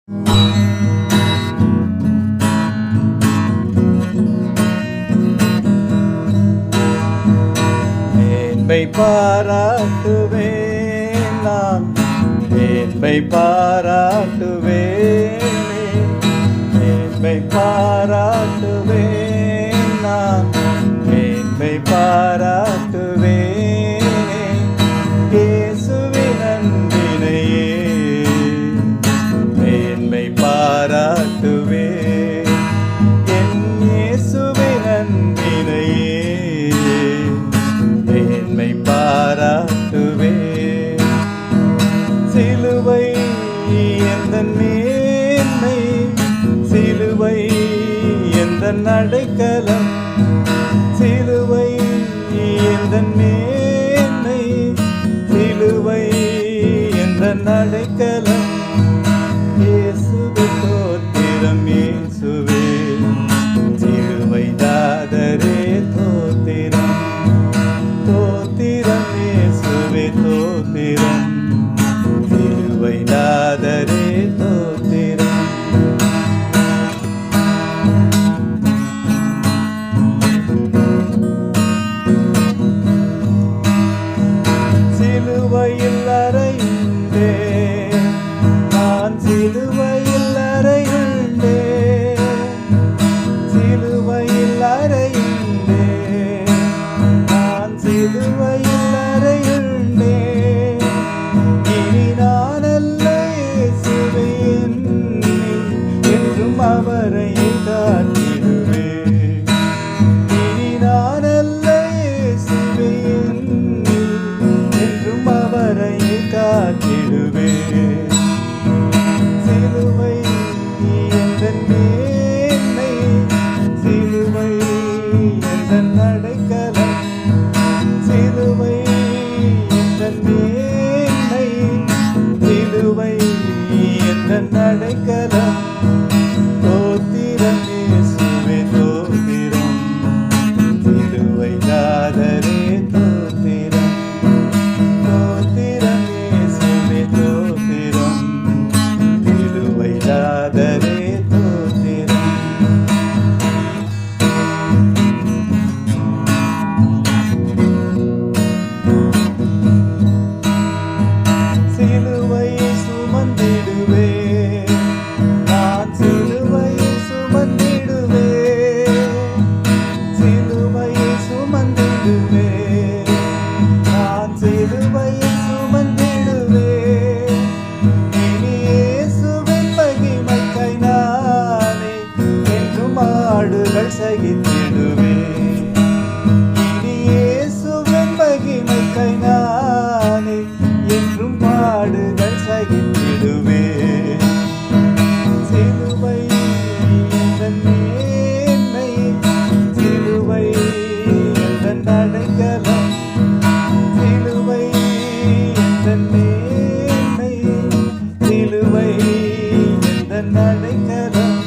மேன்மை பாராட்டுவேன் நான், மேன்மை பாராட்டுவேன், மேன்மை பாராட்டுவேன் நான், மேன்மை பாராட்டுவேன் இயேசுவின் அன்பினையே மேன்மை பாராட்டுவேன் என் இயேசுவின் அன்பினையே மேன்மை பாராட்டுவேன். சிலுவை எந்தன் மேன்மை, சிலுவை எந்தன் அடைக்கலம், சிலுவை எந்தன் மேன்மை, சிலுவை எந்தன் அடைக்கலம். இயேசுவே தோத்திரம், இயேசுவே சிலுவை நாதரே தோத்திரம், தோத்திரம் இயேசுவே தோத்திரம், சிலுவை நாதரே தோத்திரம். சிலுவையில் அறையுண்டேன் நான், சிலுவையில் அறையுண்டேன், சிலுவையில் அறையுண்டேன் நான், சிலுவையில் அறையுண்டேன். இனி நான் அல்ல இயேசுவே என்னில் என்றும் அவரை காட்டிடுவேன். இனி நான் அல்ல இயேசுவே என்னில் என்றும் அவரை காட்டிடுவேன். சிலுவை எந்தன் மேன்மை, சிலுவை எந்தன் அடைக்கலம், சிலுவை எந்தன் மேன்மை, சிலுவை எந்தன் அடைக்கலம். தோத்திரம் இயேசுவே தோத்திரம், சிலுவை நாதரே தோத்திரம், தோத்திரம் இயேசுவே தோத்திரம், சிலுவை நாதரே தோத்திரம். சிலுவையை சுமந்திடுவேன் நான், சிலுவையை சுமந்திடுவேன், சிலுவையை சுமந்திடுவேன் நான், சிலுவையை சுமந்திடுவேன். இனி இயேசுவின் மகிமைக்காய் நானே என்றும் ஆடுகள் சகித்திடுவேன். இனி இயேசுவின் மகிமைக்காய் நானே என்றும் பாடுகள் சகித்திடுவேன். சிலுவை எந்தன் மேன்மை, சிலுவை எந்தன் அடைக்கலம், சிலுவை எந்தன் மேன்மை, சிலுவை எந்தன் அடைக்கலம்.